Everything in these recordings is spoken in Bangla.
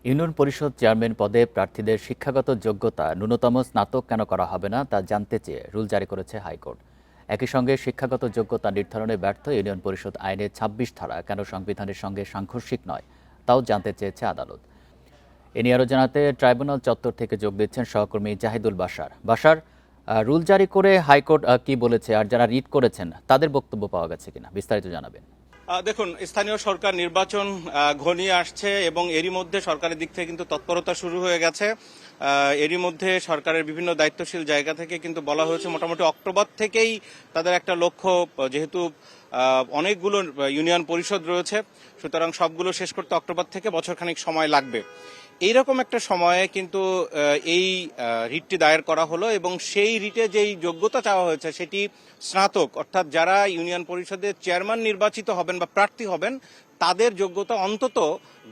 ইউনিয়ন পরিষদ চেয়ারম্যান পদে প্রার্থীদের শিক্ষাগত যোগ্যতা ন্যূনতম স্নাতক কেন করা হবে না তা জানতে চেয়ে রুল জারি করেছে হাইকোর্ট। একই সঙ্গে শিক্ষাগত যোগ্যতা নির্ধারণে ব্যর্থ ইউনিয়ন পরিষদ আইনের ২৬ ধারা কেন সংবিধানের সঙ্গে সাংঘর্ষিক নয় তাও জানতে চেয়েছে আদালত। এ নিয়ে আরও জানাতে ট্রাইব্যুনাল চত্বর থেকে যোগ দিচ্ছেন সহকর্মী জাহিদুল বাশার। বাশার, রুল জারি করে হাইকোর্ট কি বলেছে, আর যারা রিট করেছেন তাদের বক্তব্য পাওয়া গেছে কিনা বিস্তারিত জানাবেন। দেখুন, স্থানীয় সরকার নির্বাচন ঘনিয়ে আসছে এবং এরই মধ্যে সরকারের দিক থেকে কিন্তু তৎপরতা শুরু হয়ে গেছে। এরই মধ্যে সরকারের বিভিন্ন দায়িত্বশীল জায়গা থেকে কিন্তু বলা হয়েছে মোটামুটি অক্টোবর থেকেই তাদের একটা লক্ষ্য, যেহেতু অনেকগুলো ইউনিয়ন পরিষদ রয়েছে, সুতরাং সবগুলো শেষ করতে অক্টোবর থেকে বছরখানেক সময় লাগবে। এইরকম একটা সময়ে কিন্তু এই রিটটি দায়ের করা হলো এবং সেই রিটে যেই যোগ্যতা চাওয়া হয়েছে সেটি স্নাতক, অর্থাৎ যারা ইউনিয়ন পরিষদের চেয়ারম্যান নির্বাচিত হবেন বা প্রার্থী হবেন তাদের যোগ্যতা অন্তত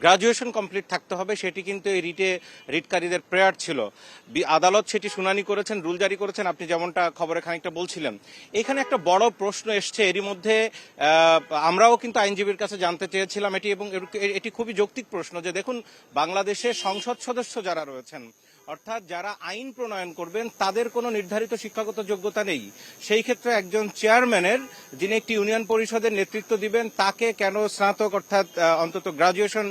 গ্রাজুয়েশন কমপ্লিট থাকতে হবে, সেটি কিন্তু এই রিটকারীদের প্রেয়ার ছিল। আদালত সেটি শুনানি করেছেন, রুল জারি করেছেন, আপনি যেমনটা খবরে খানিকটা বলছিলেন। এখানে একটা বড় প্রশ্ন এসছে এরই মধ্যে, আমরাও কিন্তু আইনজীবীর কাছে জানতে চেয়েছিলাম এটি, এবং এটি খুবই যৌক্তিক প্রশ্ন যে দেখুন, বাংলাদেশের সংসদ সদস্য যারা রয়েছেন, অর্থাৎ যারা আইন প্রণয়ন করবেন তাদের কোনো নির্ধারিত শিক্ষাগত যোগ্যতা নেই। সেই ক্ষেত্রে একজন চেয়ারম্যানের, যিনি একটি ইউনিয়ন পরিষদের নেতৃত্ব দিবেন, তাকে কেন স্নাতক অর্থাৎ অন্তত গ্রাজুয়েশন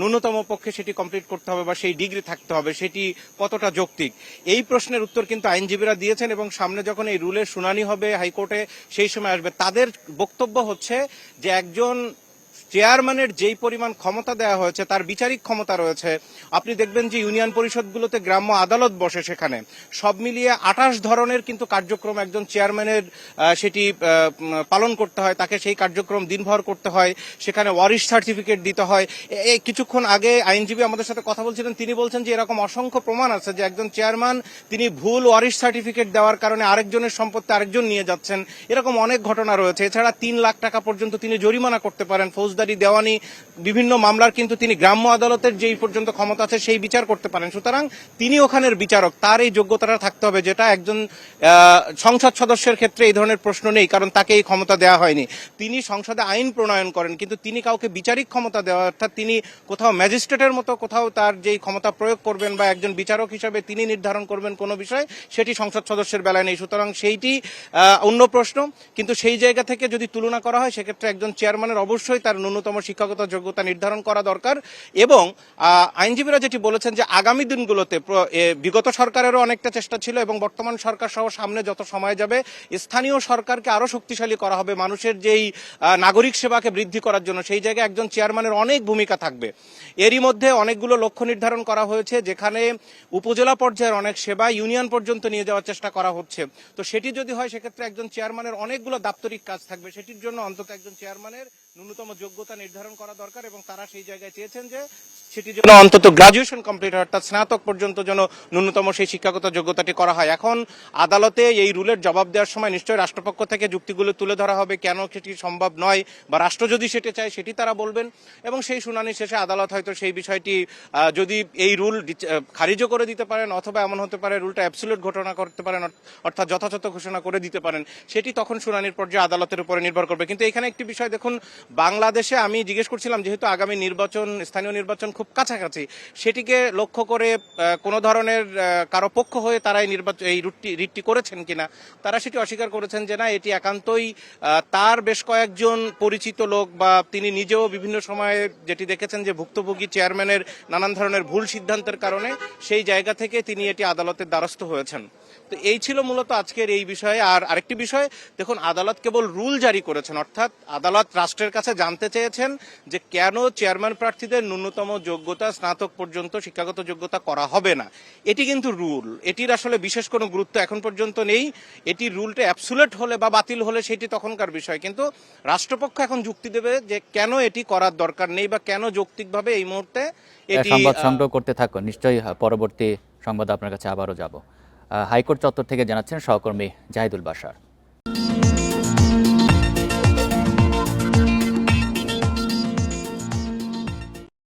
ন্যূনতম পক্ষে সেটি কমপ্লিট করতে হবে বা সেই ডিগ্রি থাকতে হবে, সেটি কতটা যৌক্তিক? এই প্রশ্নের উত্তর কিন্তু আইনজীবীরা দিয়েছেন এবং সামনে যখন এই রুলের শুনানি হবে হাইকোর্টে সেই সময় আসবে। তাদের বক্তব্য হচ্ছে যে একজন চেয়ারম্যানের যেই পরিমাণ ক্ষমতা দেওয়া হয়েছে তার বিচারিক ক্ষমতা রয়েছে। আপনি দেখবেন যে ইউনিয়ন পরিষদগুলোতে গ্রাম্য আদালত বসে, সেখানে সব মিলিয়ে ২৮ ধরনের কিন্তু কার্যক্রম একজন চেয়ারম্যানের সেটি পালন করতে হয়, তাকে সেই কার্যক্রম দিনভর করতে হয়, সেখানে ওয়ারিশ সার্টিফিকেট দিতে হয়। এই কিছুক্ষণ আগে আইনজীবী আমাদের সাথে কথা বলছিলেন, তিনি বলছেন যে এরকম অসংখ্য প্রমাণ আছে যে একজন চেয়ারম্যান তিনি ভুল ওয়ারিশ সার্টিফিকেট দেওয়ার কারণে আরেকজনের সম্পত্তি আরেকজন নিয়ে যাচ্ছেন, এরকম অনেক ঘটনা রয়েছে। এছাড়া ৩ লাখ টাকা পর্যন্ত তিনি জরিমানা করতে পারেন, ফৌজদারি দেওয়ানি বিভিন্ন মামলার কিন্তু তিনি গ্রাম্য আদালতের যেই পর্যন্ত ক্ষমতা আছে সেই বিচার করতে পারেন। সুতরাং তিনি ওখানের বিচারক, তার এই যোগ্যতাটা থাকতে হবে, যেটা একজন সংসদ সদস্যের ক্ষেত্রে এই ধরনের প্রশ্ন নেই, কারণ তাকে এই ক্ষমতা দেওয়া হয়নি। তিনি সংসদে আইন প্রণয়ন করেন, কিন্তু তিনি কাউকে বিচারিক ক্ষমতা দেওয়া, অর্থাৎ তিনি কোথাও ম্যাজিস্ট্রেটের মতো কোথাও তার যেই ক্ষমতা প্রয়োগ করবেন বা একজন বিচারক হিসাবে তিনি নির্ধারণ করবেন কোনো বিষয়, সেটি সংসদ সদস্যের বেলায় নেই। সুতরাং সেইটি অন্য প্রশ্ন। কিন্তু সেই জায়গা থেকে যদি তুলনা করা হয় সেক্ষেত্রে একজন চেয়ারম্যানের অবশ্যই তার ন্যূনতম শিক্ষাগত যোগ্যতা নির্ধারণ করা দরকার। এবং আইনজীবীরা যেটি বলেছেন যে আগামী দিনগুলোতে বিগত সরকারেরও অনেকটা চেষ্টা ছিল এবং বর্তমান সরকার সহ সামনে যত সময় যাবে স্থানীয় সরকারকে আরো শক্তিশালী করা হবে, মানুষের যেই নাগরিক সেবাকে বৃদ্ধি করার জন্য সেই জায়গায় একজন চেয়ারম্যানের অনেক ভূমিকা থাকবে। এরই মধ্যে অনেকগুলো লক্ষ্য নির্ধারণ করা হয়েছে, যেখানে উপজেলা পর্যায়ের অনেক সেবা ইউনিয়ন পর্যন্ত নিয়ে যাওয়ার চেষ্টা করা হচ্ছে। তো সেটি যদি হয় সেক্ষেত্রে একজন চেয়ারম্যানের অনেকগুলো দাপ্তরিক কাজ থাকবে, সেটির জন্য অন্তত একজন চেয়ারম্যানের ন্যূনতম যোগ্যতা নির্ধারণ করা দরকার এবং তারা সেই জায়গায় চেয়েছেন যে সেটি যেন অন্তত গ্রাজুয়েশন কমপ্লিট হয়, অর্থাৎ স্নাতক পর্যন্ত যেন ন্যূনতম সেই শিক্ষাগত যোগ্যতাটি করা হয়। এখন আদালতে এই রুলের জবাব দেওয়ার সময় নিশ্চয়ই রাষ্ট্রপক্ষ থেকে যুক্তিগুলো তুলে ধরা হবে, কেন সেটি সম্ভব নয় বা রাষ্ট্র যদি সেটি চায় সেটি তারা বলবেন এবং সেই শুনানি শেষে আদালত হয়তো সেই বিষয়টি যদি এই রুল খারিজও করে দিতে পারেন অথবা এমন হতে পারে রুলটা অ্যাবসলিউট ঘোষণা করতে পারেন, অর্থাৎ যথাযথ ঘোষণা করে দিতে পারেন, সেটি তখন শুনানির পর্যায়ে আদালতের উপরে নির্ভর করবে। কিন্তু এখানে একটি বিষয় দেখুন, বাংলাদেশে আমি জিজ্ঞেস করছিলাম, যেহেতু আগামী নির্বাচন, স্থানীয় নির্বাচন খুব কাছাকাছি, সেটিকে লক্ষ্য করে কোনো ধরনের কারো পক্ষ হয়ে তারা এই রিটটি করেছেন কিনা, তারা সেটি অস্বীকার করেছেন যে না, এটি একান্তই তার বেশ কয়েকজন পরিচিত লোক বা তিনি নিজেও বিভিন্ন সময়ে যেটি দেখেছেন যে ভুক্তভোগী চেয়ারম্যানের নানান ধরনের ভুল সিদ্ধান্তের কারণে সেই জায়গা থেকে তিনি এটি আদালতের দ্বারস্থ হয়েছেন। তো এই ছিল মূলত আজকের এই বিষয়ে। আর আরেকটি বিষয় দেখুন, আদালত কেবল রুল জারি করেছেন, অর্থাৎ আদালত রাষ্ট্রের কাছে জানতে চেয়েছেন যে কেন চেয়ারম্যান প্রার্থীদের ন্যূনতম যোগ্যতা স্নাতক পর্যন্ত শিক্ষাগত যোগ্যতা করা হবে না। এটি কিন্তু রুল, এটির আসলে বিশেষ কোনো গুরুত্ব এখন পর্যন্ত নেই। এটি রুলটা অ্যাবসুলেট হলে বা বাতিল হলে সেটি তখনকার বিষয়, কিন্তু রাষ্ট্রপক্ষ এখন যুক্তি দেবে যে কেন এটি করার দরকার নেই বা কেন যৌক্তিকভাবে এই মুহূর্তে এটি। সংবাদ সংগ্রহ করতে থাকুন, নিশ্চয়ই পরবর্তী সংবাদ আপনার কাছে আবারও যাব। হাইকোর্ট চত্বর থেকে জানাচ্ছেন সহকর্মী জাহিদুল বাশার।